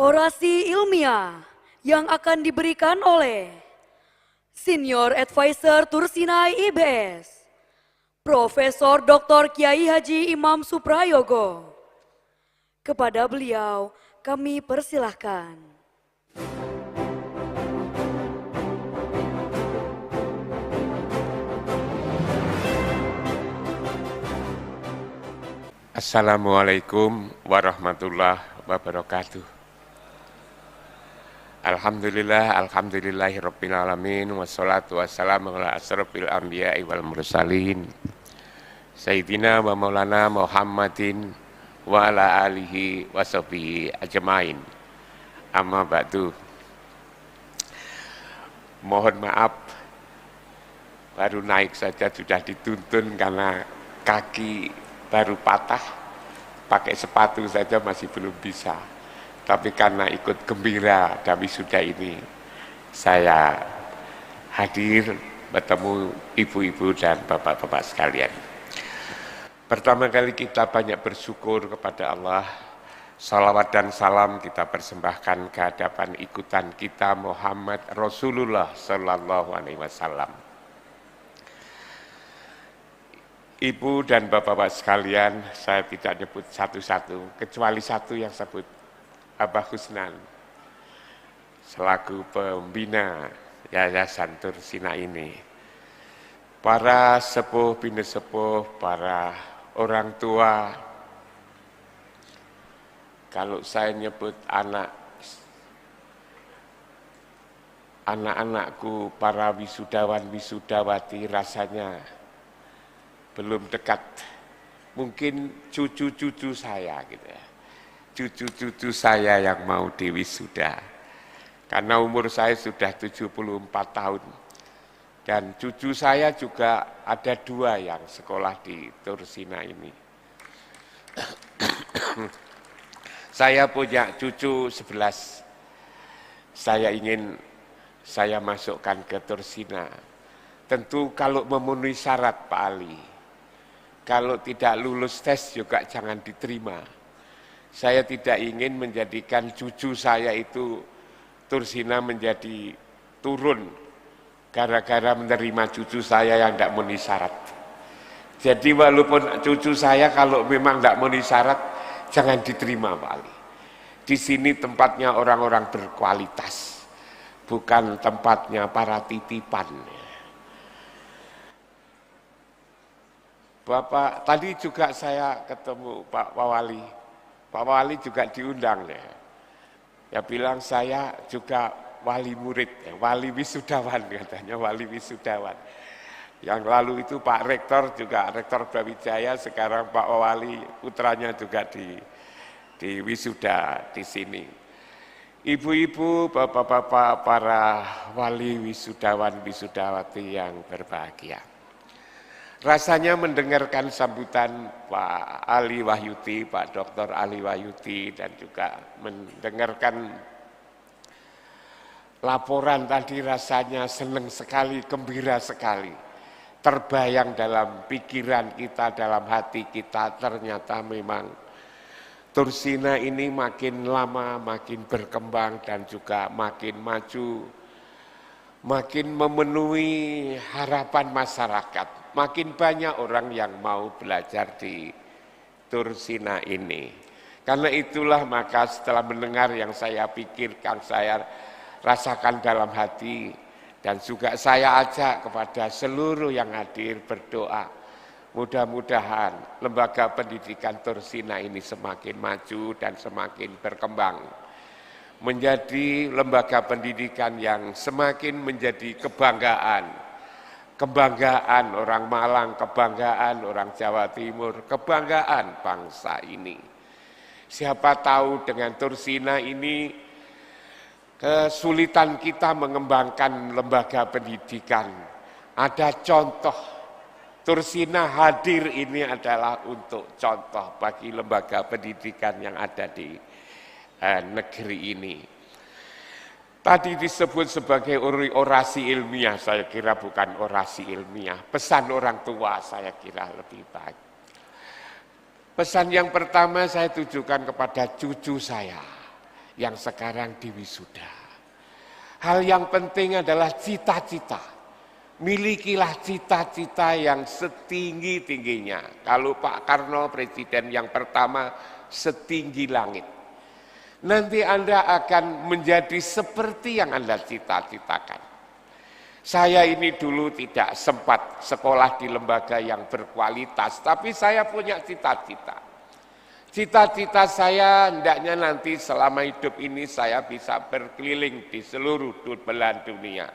Orasi ilmiah yang akan diberikan oleh Senior Advisor Tursinai IBS, Profesor Dr. Kiai Haji Imam Suprayogo. Kepada beliau kami persilahkan. Assalamualaikum warahmatullahi wabarakatuh. Alhamdulillahirabbil alamin wassalatu wassalamu ala asrofil anbiya'i wal mursalin Sayyidina wa maulana Muhammadin wa ala alihi wa sahbihi ajmain. Amma ba'du. Mohon maaf, baru naik saja sudah dituntun karena kaki baru patah, pakai sepatu saja masih belum bisa. Tapi karena ikut gembira dari wisuda ini, saya hadir bertemu ibu-ibu dan bapak-bapak sekalian. Pertama kali kita banyak bersyukur kepada Allah. Salawat dan salam kita persembahkan ke hadapan ikutan kita Muhammad Rasulullah Sallallahu Alaihi Wasallam. Ibu dan bapak-bapak sekalian, saya tidak nyebut satu-satu, kecuali satu yang sebut, Abah Husnan, selaku pembina Yayasan Tursina ini. Para sepuh, bini sepuh, para orang tua, kalau saya nyebut anak-anakku, para wisudawan, wisudawati, rasanya belum dekat, mungkin cucu-cucu saya gitu ya, cucu-cucu saya yang mau diwisuda, karena umur saya sudah 74 tahun, dan cucu saya juga ada 2 yang sekolah di Tursina ini. Saya punya cucu 11, saya masukkan ke Tursina, tentu kalau memenuhi syarat Pak Ali. Kalau tidak lulus tes juga jangan diterima. Saya tidak ingin menjadikan cucu saya itu Tursina menjadi turun gara-gara menerima cucu saya yang tidak memenuhi syarat. Jadi walaupun cucu saya kalau memang tidak memenuhi syarat, jangan diterima Pak Ali. Di sini tempatnya orang-orang berkualitas, bukan tempatnya para titipan. Bapak, tadi juga saya ketemu Pak Wali. Pak Wali juga diundang ya. Ya bilang saya juga wali murid, ya, wali wisudawan katanya, wali wisudawan. Yang lalu itu Pak Rektor juga, Rektor Brawijaya, sekarang Pak Wali putranya juga di wisuda di sini. Ibu-ibu, bapak-bapak, para wali wisudawan, wisudawati yang berbahagia. Rasanya mendengarkan sambutan Pak Ali Wahyudi, Pak Dr. Ali Wahyudi, dan juga mendengarkan laporan tadi rasanya senang sekali, gembira sekali. Terbayang dalam pikiran kita, dalam hati kita, ternyata memang Tursina ini makin lama, makin berkembang dan juga makin maju, makin memenuhi harapan masyarakat. Makin banyak orang yang mau belajar di Tursina ini. Karena itulah maka setelah mendengar yang saya pikirkan, saya rasakan dalam hati, dan juga saya ajak kepada seluruh yang hadir berdoa. Mudah-mudahan lembaga pendidikan Tursina ini semakin maju dan semakin berkembang. Menjadi lembaga pendidikan yang semakin menjadi kebanggaan orang Malang, kebanggaan orang Jawa Timur, kebanggaan bangsa ini. Siapa tahu dengan Tursina ini kesulitan kita mengembangkan lembaga pendidikan. Ada contoh, Tursina hadir ini adalah untuk contoh bagi lembaga pendidikan yang ada di negeri ini. Tadi disebut sebagai orasi ilmiah, saya kira bukan orasi ilmiah. Pesan orang tua saya kira lebih baik. Pesan yang pertama saya tujukan kepada cucu saya. yang sekarang diwisuda. Hal yang penting adalah cita-cita. Milikilah cita-cita yang setinggi-tingginya. Kalau Pak Karno presiden yang pertama, setinggi langit. Nanti Anda akan menjadi seperti yang Anda cita-citakan. Saya ini dulu tidak sempat sekolah di lembaga yang berkualitas, tapi saya punya cita-cita. Cita-cita saya hendaknya nanti selama hidup ini saya bisa berkeliling di seluruh belahan dunia.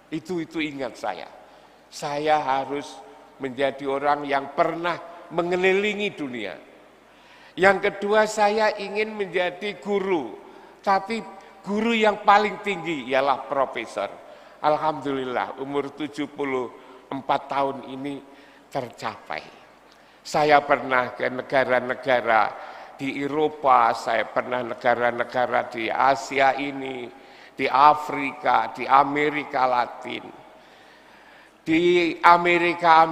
Itu ingat saya. Saya harus menjadi orang yang pernah mengelilingi dunia. Yang kedua, saya ingin menjadi guru, tapi guru yang paling tinggi ialah profesor. Alhamdulillah umur 74 tahun ini tercapai. Saya pernah ke negara-negara di Eropa, saya pernah negara-negara di Asia ini, di Afrika, di Amerika Latin. Di Amerika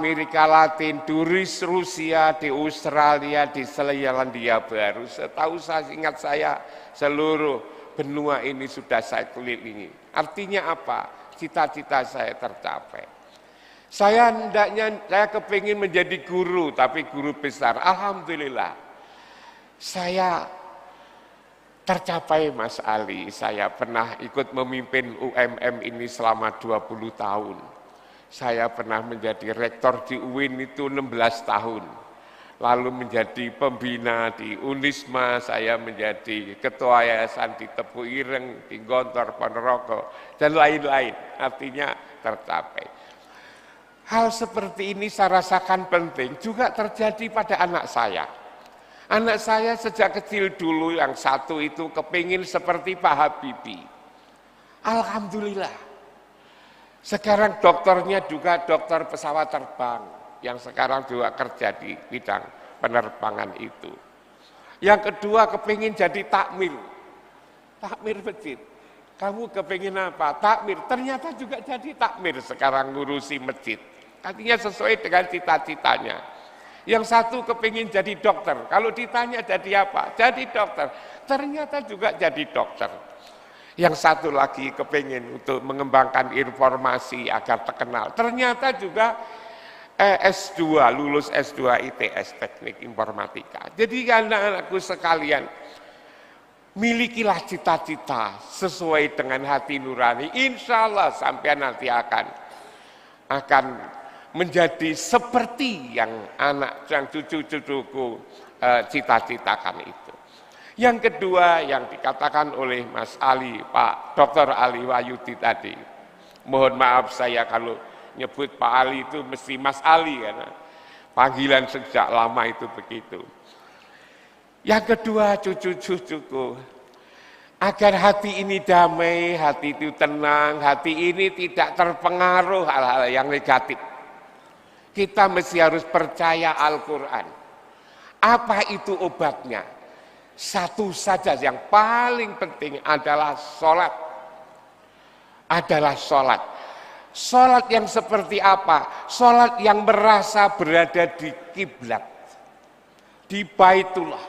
Latin, di Rusia, di Australia, di Selandia Baru. Setahu saya, ingat saya, seluruh benua ini sudah saya kelilingi. Artinya apa? Cita-cita saya tercapai. Saya kepingin menjadi guru, tapi guru besar. Alhamdulillah, saya tercapai Mas Ali. Saya pernah ikut memimpin UMM ini selama 20 tahun. Saya pernah menjadi rektor di UIN itu 16 tahun. Lalu menjadi pembina di Unisma, saya menjadi ketua yayasan di Tepu Ireng, di Gontor, Ponorogo, dan lain-lain. Artinya tercapai. Hal seperti ini saya rasakan penting juga terjadi pada anak saya. Anak saya sejak kecil dulu yang satu itu kepingin seperti Pak Habibie. Alhamdulillah. Sekarang dokternya juga dokter pesawat terbang yang sekarang juga kerja di bidang penerbangan itu. Yang kedua kepingin jadi takmir masjid. Kamu kepingin apa? Takmir. Ternyata juga jadi takmir sekarang ngurusi masjid. Artinya sesuai dengan cita-citanya. Yang satu kepingin jadi dokter. Kalau ditanya jadi apa? Jadi dokter. Ternyata juga jadi dokter. Yang satu lagi kepingin untuk mengembangkan informasi agar terkenal. Ternyata juga S2, lulus S2 ITS, Teknik Informatika. Jadi anak-anakku sekalian, milikilah cita-cita sesuai dengan hati nurani. Insya Allah sampai nanti akan menjadi seperti yang cucu-cucuku cita-citakan itu. Yang kedua yang dikatakan oleh Mas Ali, Pak Dr. Ali Wahyudi tadi. Mohon maaf saya kalau nyebut Pak Ali itu mesti Mas Ali karena panggilan sejak lama itu begitu. Yang kedua cucu-cucuku, agar hati ini damai, hati itu tenang, hati ini tidak terpengaruh hal-hal yang negatif. Kita mesti harus percaya Al-Quran. Apa itu obatnya? Satu saja yang paling penting adalah sholat. Sholat yang seperti apa? Sholat yang merasa berada di kiblat, di Baitullah.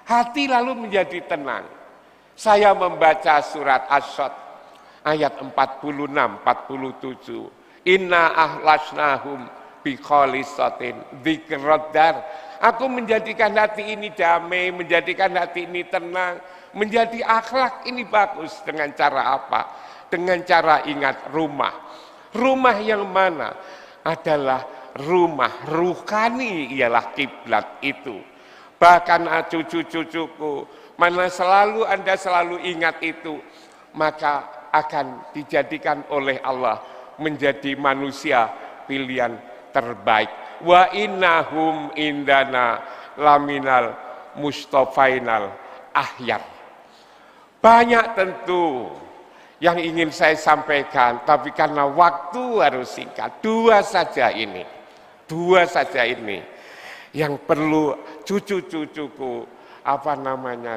Hati lalu menjadi tenang. Saya membaca surat As-Sod ayat 46, 47. Inna ahlasnahum bi khalisatin dzikrad. Aku menjadikan hati ini damai, menjadikan hati ini tenang, menjadi akhlak ini bagus dengan cara apa? Dengan cara ingat rumah. Rumah yang mana? Adalah rumah ruhani, ialah kiblat itu. Bahkan cucu-cucuku, mana Anda selalu ingat itu, maka akan dijadikan oleh Allah menjadi manusia pilihan terbaik. Wa innahum indana laminal mustafainal ahyar. Banyak tentu yang ingin saya sampaikan, tapi karena waktu harus singkat, dua saja ini yang perlu cucu-cucuku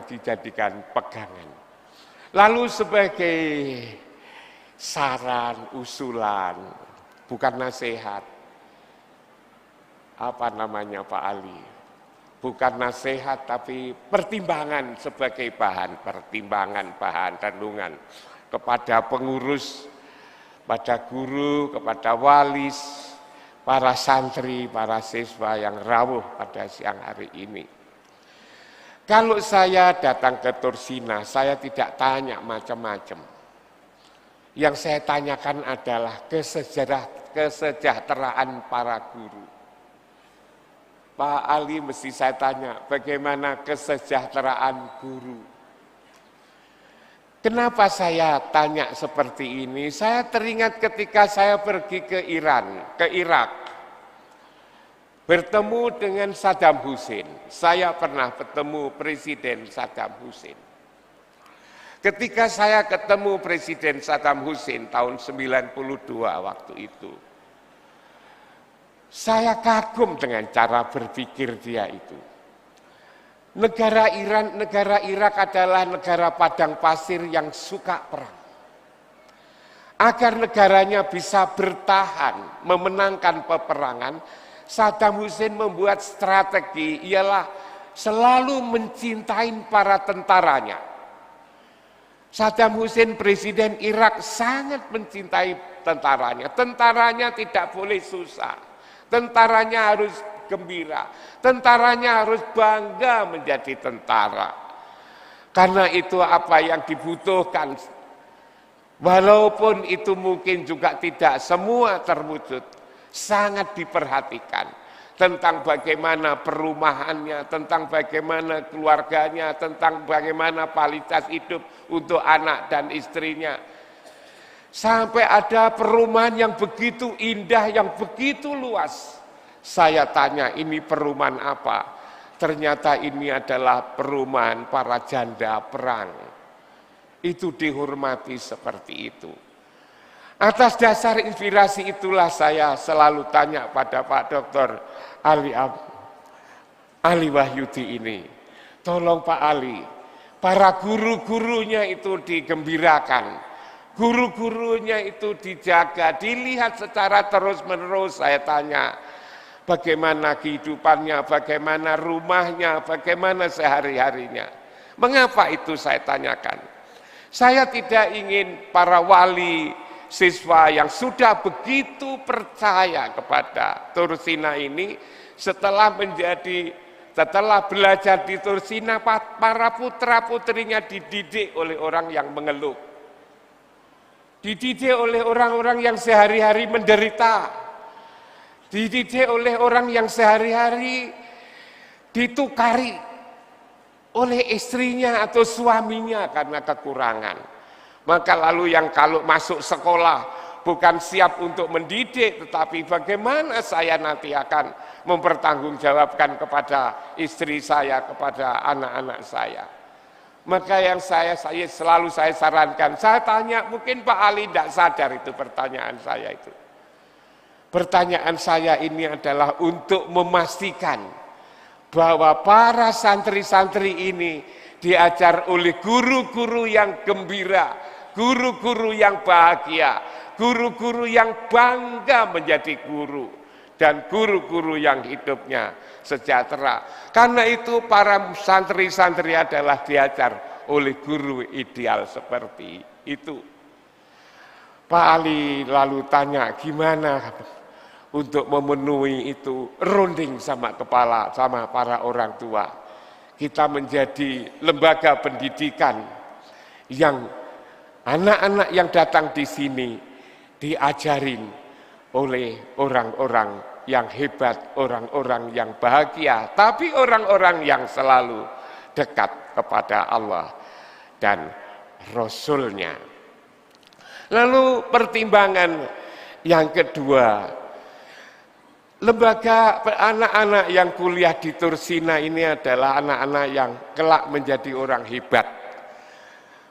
dijadikan pegangan. Lalu sebagai saran, usulan, bukan nasihat, Pak Ali, bukan nasihat tapi pertimbangan sebagai pertimbangan bahan renungan kepada pengurus, pada guru, kepada walis, para santri, para siswa yang rawuh pada siang hari ini. Kalau saya datang ke Tursina, saya tidak tanya macam-macam. Yang saya tanyakan adalah kesejahteraan para guru. Pak Ali mesti saya tanya, bagaimana kesejahteraan guru? Kenapa saya tanya seperti ini? Saya teringat ketika saya pergi ke Irak, bertemu dengan Saddam Hussein. Saya pernah bertemu Presiden Saddam Hussein. Ketika saya ketemu Presiden Saddam Hussein tahun 92 waktu itu, saya kagum dengan cara berpikir dia itu. Negara Irak adalah negara padang pasir yang suka perang. Agar negaranya bisa bertahan, memenangkan peperangan, Saddam Hussein membuat strategi ialah selalu mencintai para tentaranya. Saddam Hussein Presiden Irak sangat mencintai tentaranya. Tentaranya tidak boleh susah. Tentaranya harus gembira, tentaranya harus bangga menjadi tentara. Karena itu apa yang dibutuhkan, walaupun itu mungkin juga tidak semua terwujud, sangat diperhatikan. Tentang bagaimana perumahannya, tentang bagaimana keluarganya, tentang bagaimana kualitas hidup untuk anak dan istrinya. Sampai ada perumahan yang begitu indah, yang begitu luas. Saya tanya, ini perumahan apa? Ternyata ini adalah perumahan para janda perang. Itu dihormati seperti itu. Atas dasar inspirasi itulah saya selalu tanya pada Pak Dr. Ali Wahyudi ini. Tolong Pak Ali, para guru-gurunya itu digembirakan. Guru-gurunya itu dijaga, dilihat secara terus-menerus. Saya tanya, bagaimana kehidupannya, bagaimana rumahnya, bagaimana sehari-harinya. Mengapa itu saya tanyakan? Saya tidak ingin para wali siswa yang sudah begitu percaya kepada Tursina ini, setelah belajar di Tursina, para putra-putrinya dididik oleh orang yang mengeluh. Dididik oleh orang-orang yang sehari-hari menderita. Dididik oleh orang yang sehari-hari ditukari oleh istrinya atau suaminya karena kekurangan. Maka lalu yang kalau masuk sekolah bukan siap untuk mendidik, tetapi bagaimana saya nanti akan mempertanggungjawabkan kepada istri saya, kepada anak-anak saya. Maka yang selalu saya sarankan, saya tanya, mungkin Pak Ali tidak sadar itu pertanyaan saya itu. Pertanyaan saya ini adalah untuk memastikan bahwa para santri-santri ini diajar oleh guru-guru yang gembira, guru-guru yang bahagia, guru-guru yang bangga menjadi guru, dan guru-guru yang hidupnya sejahtera. Karena itu para santri-santri adalah diajar oleh guru ideal seperti itu. Pak Ali lalu tanya, gimana untuk memenuhi itu? Runding sama kepala, sama para orang tua. Kita menjadi lembaga pendidikan yang anak-anak yang datang di sini diajarin oleh orang-orang yang hebat, orang-orang yang bahagia, tapi orang-orang yang selalu dekat kepada Allah dan Rasul-Nya. Lalu pertimbangan yang kedua, lembaga anak-anak yang kuliah di Tursina ini adalah anak-anak yang kelak menjadi orang hebat.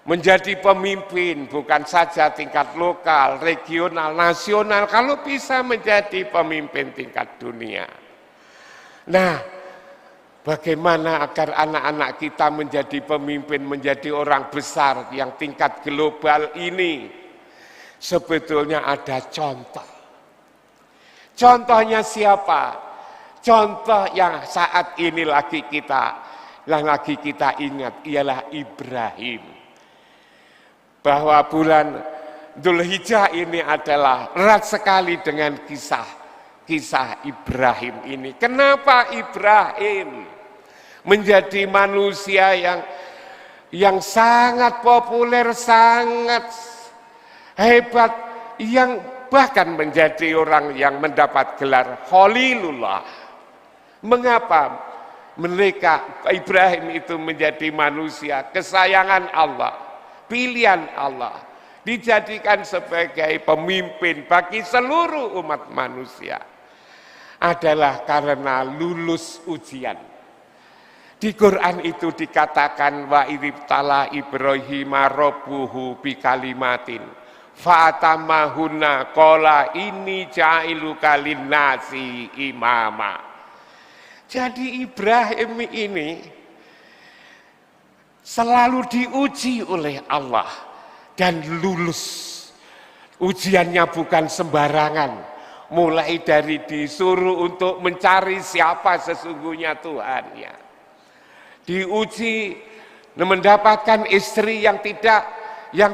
Menjadi pemimpin bukan saja tingkat lokal, regional, nasional, kalau bisa menjadi pemimpin tingkat dunia. Nah, bagaimana agar anak-anak kita menjadi pemimpin, menjadi orang besar yang tingkat global ini? Sebetulnya ada contoh. Contohnya siapa? Contoh yang saat ini yang lagi kita ingat ialah Ibrahim. Bahwa bulan Dzulhijjah ini adalah erat sekali dengan kisah Ibrahim ini. Kenapa Ibrahim menjadi manusia yang sangat populer, sangat hebat, yang bahkan menjadi orang yang mendapat gelar Khalilullah. Mengapa Ibrahim itu menjadi manusia kesayangan Allah, pilihan Allah, dijadikan sebagai pemimpin bagi seluruh umat manusia? Adalah karena lulus ujian. Di Quran itu dikatakan wa idibtala Ibrahim rabbuhu bikalimatin fatamahuna qala inni ja'iluka linnasi imama. Jadi Ibrahim ini selalu diuji oleh Allah dan lulus. Ujiannya bukan sembarangan, mulai dari disuruh untuk mencari siapa sesungguhnya Tuhannya. Diuji mendapatkan istri yang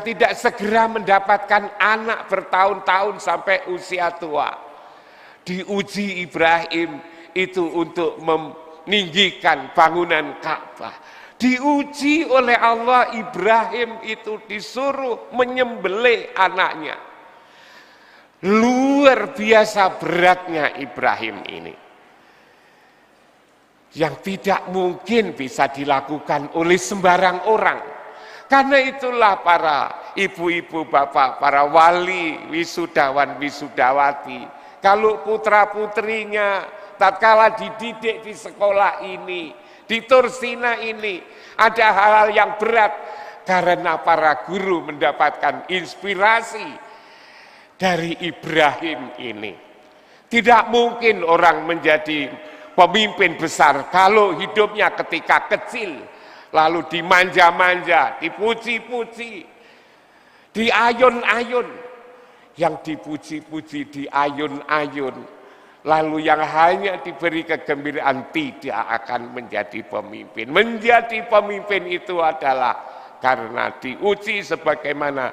tidak segera mendapatkan anak bertahun-tahun sampai usia tua. Diuji Ibrahim itu untuk meninggikan bangunan Ka'bah. Diuji oleh Allah, Ibrahim itu disuruh menyembelih anaknya. Luar biasa beratnya Ibrahim ini, yang tidak mungkin bisa dilakukan oleh sembarang orang. Karena itulah para ibu-ibu, bapak, para wali, wisudawan, wisudawati, kalau putra-putrinya tatkala dididik di sekolah ini, di Tursina ini, ada hal-hal yang berat karena para guru mendapatkan inspirasi dari Ibrahim ini. Tidak mungkin orang menjadi pemimpin besar kalau hidupnya ketika kecil lalu dimanja-manja, dipuji-puji, diayun-ayun. Yang dipuji-puji, diayun-ayun, lalu yang hanya diberi kegembiraan tidak akan menjadi pemimpin. Menjadi pemimpin itu adalah karena diuji sebagaimana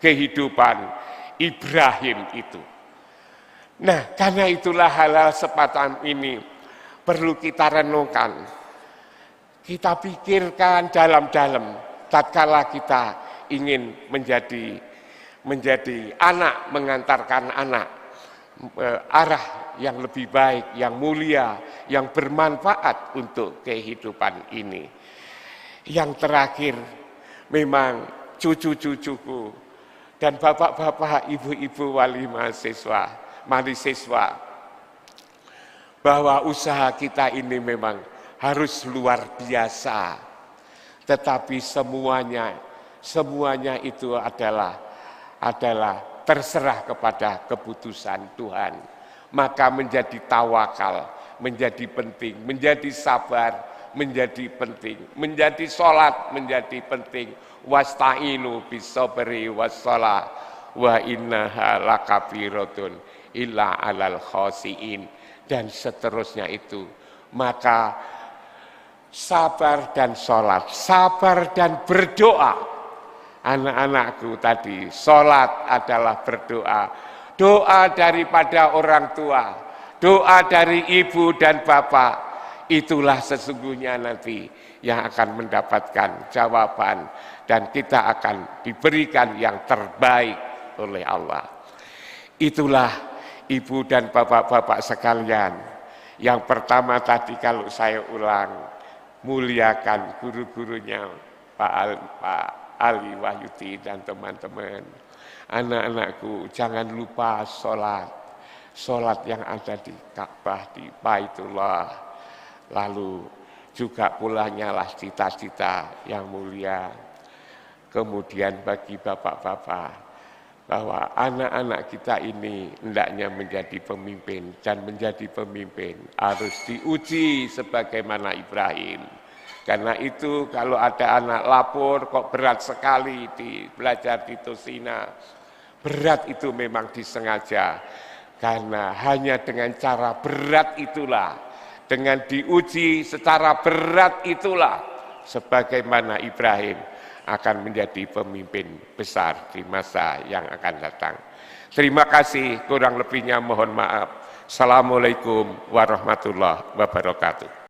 kehidupan Ibrahim itu. Nah, karena itulah hal-hal semacam ini perlu kita renungkan. Kita pikirkan dalam-dalam tatkala kita ingin menjadi anak, mengantarkan anak arah yang lebih baik, yang mulia, yang bermanfaat untuk kehidupan ini. Yang terakhir, memang cucu-cucuku dan bapak-bapak, ibu-ibu wali mahasiswa, bahwa usaha kita ini memang harus luar biasa. Tetapi semuanya itu adalah terserah kepada keputusan Tuhan. Maka menjadi tawakal menjadi penting, menjadi sabar menjadi penting, menjadi sholat menjadi penting. Wasta'inu bisabri wassalah wa innaha lakabiratun illa alal khasiin, dan seterusnya itu. Maka sabar dan sholat, sabar dan berdoa. Anak-anakku tadi, sholat adalah berdoa. Doa daripada orang tua, doa dari ibu dan bapak, itulah sesungguhnya nanti yang akan mendapatkan jawaban. Dan kita akan diberikan yang terbaik oleh Allah. Itulah ibu dan bapak-bapak sekalian. Yang pertama tadi kalau saya ulang, muliakan guru-gurunya Pak Ali Wahyudi dan teman-teman. Anak-anakku, jangan lupa sholat yang ada di Ka'bah, di Baitullah. Lalu juga pulanya lah cita-cita yang mulia. Kemudian bagi bapak-bapak, bahwa anak-anak kita ini hendaknya menjadi pemimpin, dan menjadi pemimpin harus diuji sebagaimana Ibrahim. Karena itu kalau ada anak lapor kok berat sekali belajar di Tursina, berat itu memang disengaja. Karena hanya dengan cara berat itulah dengan diuji secara berat itulah sebagaimana Ibrahim akan menjadi pemimpin besar di masa yang akan datang. Terima kasih, kurang lebihnya mohon maaf. Assalamualaikum warahmatullahi wabarakatuh.